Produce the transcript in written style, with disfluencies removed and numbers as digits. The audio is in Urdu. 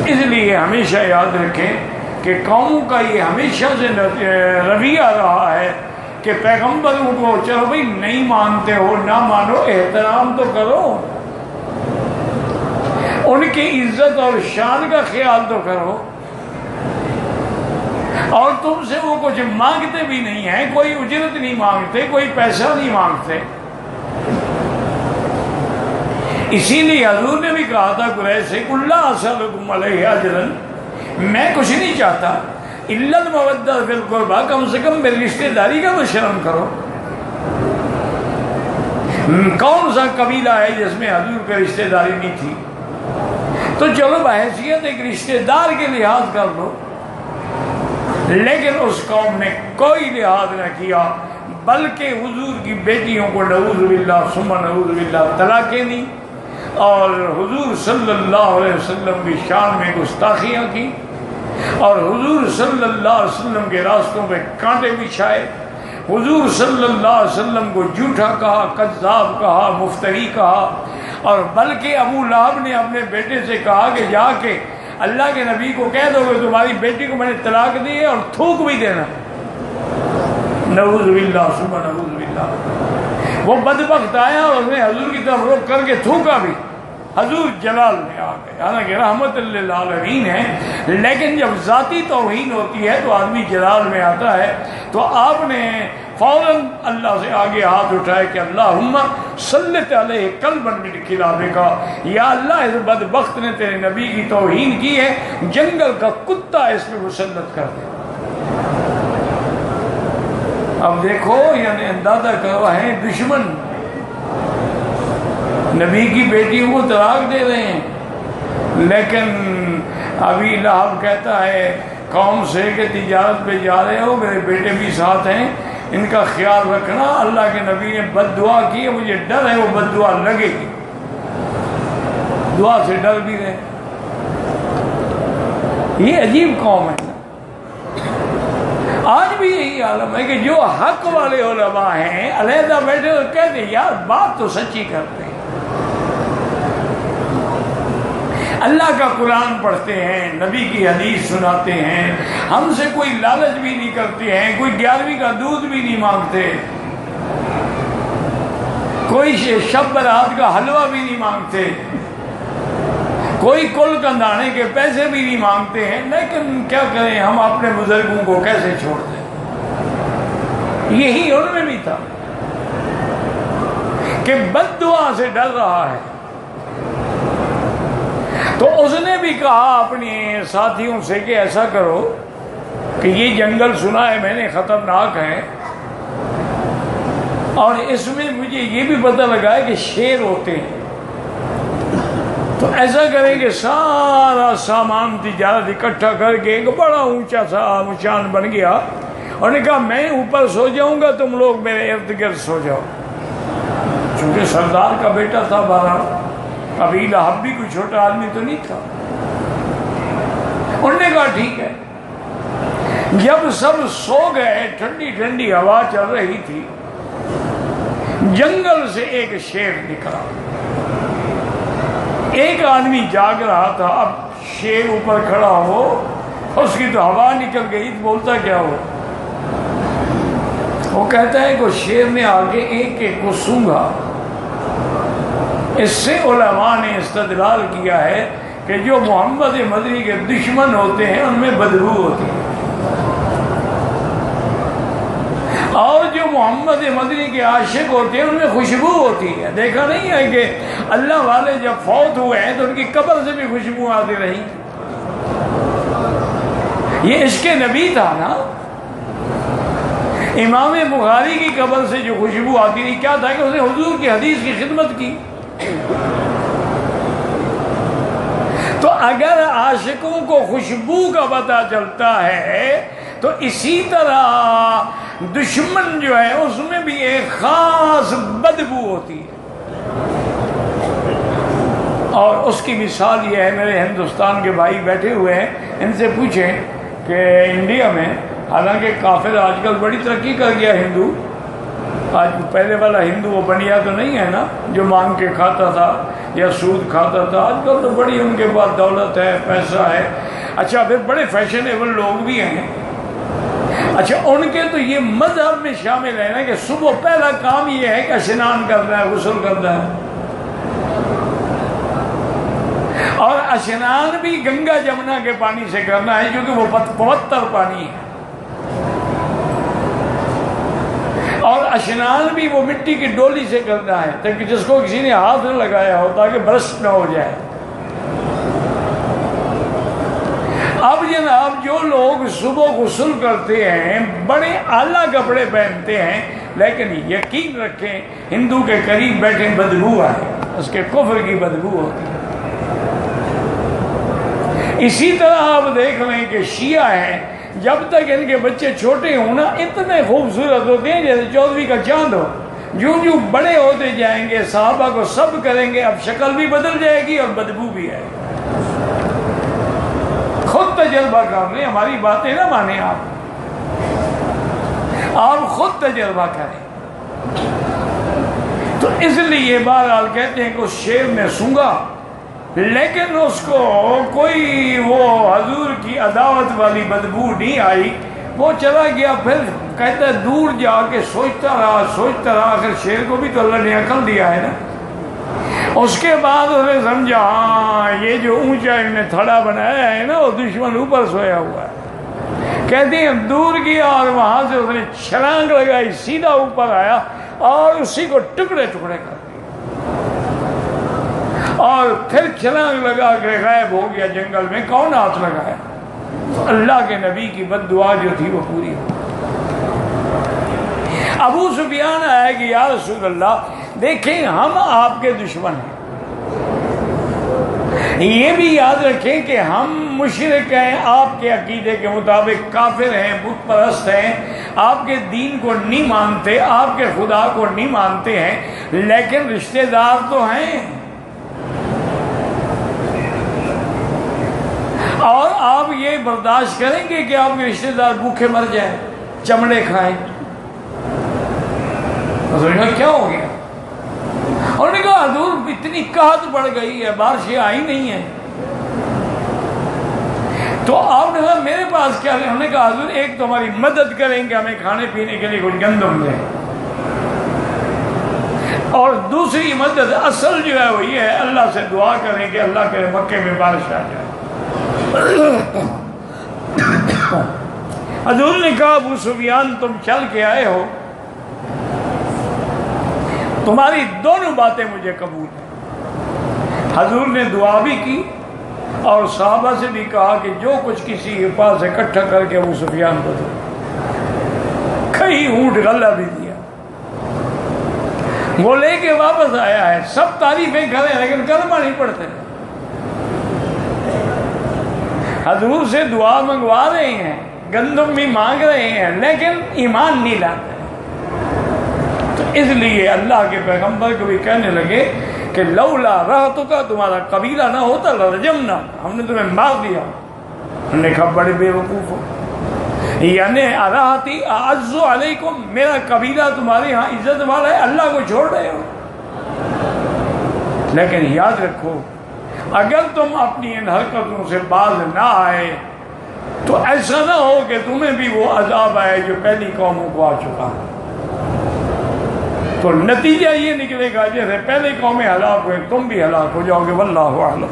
اس لیے ہمیشہ یاد رکھیں کہ قوموں کا یہ ہمیشہ سے رویہ رہا ہے کہ پیغمبروں کو چلو بھائی نہیں مانتے ہو نہ مانو، احترام تو کرو، ان کی عزت اور شان کا خیال تو کرو، اور تم سے وہ کچھ مانگتے بھی نہیں ہیں، کوئی اجرت نہیں مانگتے، کوئی پیسہ نہیں مانگتے۔ اسی لیے حضور نے بھی کہا تھا قریش سے قُلْ لَا أَسْأَلُكُمْ عَلَيْهِ أَجْرًا، میں کچھ نہیں چاہتا إِلَّا الْمَوَدَّةَ فِي الْقُرْبَى، کم سے کم میری رشتہ داری کا تو شرم کرو۔ کون سا قبیلہ ہے جس میں حضور کا رشتہ داری نہیں تھی؟ تو چلو بحیثیت ایک رشتہ دار کے لحاظ کر لو، لیکن اس قوم نے کوئی لحاظ نہ کیا، بلکہ حضور کی بیٹیوں کو نعوذ باللہ ثم نعوذ باللہ طلاقیں دی، اور حضور صلی اللہ علیہ وسلم کی شان میں گستاخیاں کی، اور حضور صلی اللہ علیہ وسلم کے راستوں پہ کانٹے بچھائے، حضور صلی اللہ علیہ وسلم کو جھوٹا کہا، کذاب کہا، مفتری کہا، اور بلکہ ابو لہب نے اپنے بیٹے سے کہا کہ جا کے اللہ کے نبی کو کہہ دو کہ تمہاری بیٹی کو میں نے طلاق دی ہے اور تھوک بھی دینا، نعوذ باللہ ثم نعوذ باللہ۔ وہ بدبخت آیا اور اس نے حضور کی طرف رخ کر کے تھوکا بھی، حضور جلال میں آ گئے، حالانکہ رحمت للعالمین ہے، لیکن جب ذاتی توہین ہوتی ہے تو آدمی جلال میں آتا ہے۔ تو آپ نے فوراً اللہ سے آگے ہاتھ اٹھائے کہ اللہم سلط علیہ قلبا من کلابک، یا اللہ اس بدبخت نے تیرے نبی کی توہین کی ہے، جنگل کا کتا اس پہ مسلط کر دے۔ اب دیکھو، یعنی اندازہ کرو، ہیں دشمن نبی کی بیٹیوں کو طلاق دے رہے ہیں، لیکن ابھی لہب کہتا ہے قوم سے کہ تجارت پہ جا رہے ہو، میرے بیٹے بھی ساتھ ہیں، ان کا خیال رکھنا۔ اللہ کے نبی نے بد دعا کی، مجھے ڈر ہے وہ بد دعا لگے گی، دعا سے ڈر بھی رہے۔ یہ عجیب قوم ہے، آج بھی یہی عالم ہے کہ جو حق والے علماء ہیں علیحدہ بیٹھے اور کہتے ہیں یار بات تو سچی کرتے ہیں، اللہ کا قرآن پڑھتے ہیں، نبی کی حدیث سناتے ہیں، ہم سے کوئی لالچ بھی نہیں کرتے ہیں، کوئی 11ویں کا دودھ بھی نہیں مانگتے، کوئی شب برات کا حلوہ بھی نہیں مانگتے، کوئی کل کندانے کے پیسے بھی نہیں مانگتے ہیں، لیکن کیا کریں ہم اپنے بزرگوں کو کیسے چھوڑ دیں؟ یہی ان میں بھی تھا کہ بد دعا سے ڈر رہا ہے۔ تو اس نے بھی کہا اپنے ساتھیوں سے کہ ایسا کرو کہ یہ جنگل سنا ہے میں نے خطرناک ہے، اور اس میں مجھے یہ بھی پتہ لگا ہے کہ شیر ہوتے ہیں، تو ایسا کریں کہ سارا سامان تجارت اکٹھا کر کے ایک بڑا اونچا سا مچان بن گیا، اور نے کہا میں اوپر سو جاؤں گا، تم لوگ میرے ارد گرد سو جاؤ۔ چونکہ سردار کا بیٹا تھا، بہرحال ابھی لہب بھی کوئی چھوٹا آدمی تو نہیں تھا۔ انہوں نے کہا ٹھیک ہے۔ جب سب سو گئے، ٹھنڈی ٹھنڈی ہوا چل رہی تھی، جنگل سے ایک شیر نکلا، ایک آدمی جاگ رہا تھا، اب شیر اوپر کھڑا ہو، اس کی تو ہوا نکل گئی، تو بولتا کیا ہو؟ وہ کہتا ہے کہ شیر نے آگے ایک ایک کو سونگھا۔ اس سے علماء نے استدلال کیا ہے کہ جو محمد مدنی کے دشمن ہوتے ہیں ان میں بدبو ہوتی ہے، اور جو محمد مدنی کے عاشق ہوتے ہیں ان میں خوشبو ہوتی ہے۔ دیکھا نہیں ہے کہ اللہ والے جب فوت ہوئے ہیں تو ان کی قبر سے بھی خوشبو آتی رہی؟ یہ عشق نبی تھا نا۔ امام بخاری کی قبر سے جو خوشبو آتی رہی، کیا تھا کہ اس نے حضور کی حدیث کی خدمت کی۔ تو اگر عاشقوں کو خوشبو کا پتہ چلتا ہے تو اسی طرح دشمن جو ہے اس میں بھی ایک خاص بدبو ہوتی ہے، اور اس کی مثال یہ ہے، میرے ہندوستان کے بھائی بیٹھے ہوئے ہیں، ان سے پوچھیں کہ انڈیا میں، حالانکہ کافر آج کل بڑی ترقی کر گیا ہندو، آج پہلے والا ہندو وہ بنیا تو نہیں ہے نا جو مانگ کے کھاتا تھا یا سود کھاتا تھا. آج کل تو بڑی ان کے پاس دولت ہے، پیسہ ہے. اچھا پھر بڑے فیشنیبل لوگ بھی ہیں. اچھا ان کے تو یہ مذہب میں شامل ہے نا کہ صبح پہلا کام یہ ہے کہ اشنان کرنا ہے، غسل کرنا ہے، اور اشنان بھی گنگا جمنا کے پانی سے کرنا ہے کیونکہ وہ پوتر پانی ہے. اور اشنان بھی وہ مٹی کی ڈولی سے کرنا ہے تاکہ جس کو کسی نے ہاتھ نہ لگایا ہو تاکہ برسٹ نہ ہو جائے. اب جناب جو لوگ صبح غسل کرتے ہیں بڑے اعلیٰ کپڑے پہنتے ہیں، لیکن یقین رکھیں ہندو کے قریب بیٹھے بدبو آئے، اس کے کفر کی بدبو ہوتی ہے. اسی طرح آپ دیکھ لیں کہ شیعہ ہیں، جب تک ان کے بچے چھوٹے ہوں نا اتنے خوبصورت ہوتے ہیں جیسے 14ویں کا چاند ہو. جو بڑے ہوتے جائیں گے صحابہ کو سب کریں گے، اب شکل بھی بدل جائے گی اور بدبو بھی آئے گی. خود تجربہ کر لیں، ہماری باتیں نہ مانیں، آپ خود تجربہ کریں. تو اس لیے بہرحال کہتے ہیں کہ اس شیر نے سونگا لیکن اس کو کوئی وہ حضور کی عداوت والی بدبو نہیں آئی. وہ چلا گیا. پھر کہتا ہے دور جا کے سوچتا رہا آخر شیر کو بھی تو اللہ نے عقل دیا ہے نا. اس کے بعد اس نے سمجھا ہاں یہ جو اونچا انہوں نے تھڑا بنایا ہے نا وہ دشمن اوپر سویا ہوا ہے. کہتے ہیں دور گیا اور وہاں سے اس نے چھلانگ لگائی، سیدھا اوپر آیا اور اسی کو ٹکڑے ٹکڑے کر دیا اور پھر چھلانگ لگا کے غائب ہو گیا جنگل میں. کون ہاتھ لگایا؟ اللہ کے نبی کی بد دعا جو تھی وہ پوری ہو. ابو سفیان آیا کہ یا رسول اللہ دیکھیں ہم آپ کے دشمن ہیں، یہ بھی یاد رکھیں کہ ہم مشرک ہیں، آپ کے عقیدے کے مطابق کافر ہیں، بت پرست ہیں، آپ کے دین کو نہیں مانتے، آپ کے خدا کو نہیں مانتے ہیں، لیکن رشتہ دار تو ہیں. اور آپ یہ برداشت کریں گے کہ آپ کے رشتہ دار بھوکے مر جائیں، چمڑے کھائیں؟ کیا ہو گیا؟ اور نے کہا حضور اتنی قحط بڑھ گئی ہے، بارشیں آئی نہیں ہیں. تو آپ نے کہا میرے پاس کیا ہے؟ انہوں نے کہا حضور ایک تو ہماری مدد کریں گے، ہمیں کھانے پینے کے لیے کچھ گندم دیں، اور دوسری مدد اصل جو ہے وہ یہ ہے اللہ سے دعا کریں کہ اللہ کے مکے میں بارش آ جائے. حضور نے کہا ابو سفیان تم چل کے آئے ہو، تمہاری دونوں باتیں مجھے قبول ہیں. حضور نے دعا بھی کی اور صحابہ سے بھی کہا کہ جو کچھ کسی کے پاس اکٹھا کر کے ابو سفیان کو دو. کئی اونٹ غلہ بھی دیا، وہ لے کے واپس آیا ہے. سب تعریفیں کریں لیکن کلمہ نہیں پڑھتے. حضور سے دعا منگوا رہے ہیں، گندم بھی مانگ رہے ہیں، لیکن ایمان نہیں لاتے. تو اس لیے اللہ کے پیغمبر کو بھی کہنے لگے کہ لولا رہتک، تمہارا قبیلہ نہ ہوتا لرجمنا، ہم نے تمہیں مار دیا. ہم نے کہا بڑے بے وقوف ہو، یعنی اراحتی اعز علیکم، میرا قبیلہ تمہارے ہاں عزت والا ہے، اللہ کو چھوڑ رہے ہو. لیکن یاد رکھو اگر تم اپنی ان حرکتوں سے باز نہ آئے تو ایسا نہ ہو کہ تمہیں بھی وہ عذاب آئے جو پہلی قوموں کو آ چکا. تو نتیجہ یہ نکلے گا جیسے پہلے قومیں ہلاک ہوئے تم بھی ہلاک ہو جاؤ گے. واللہ اعلم.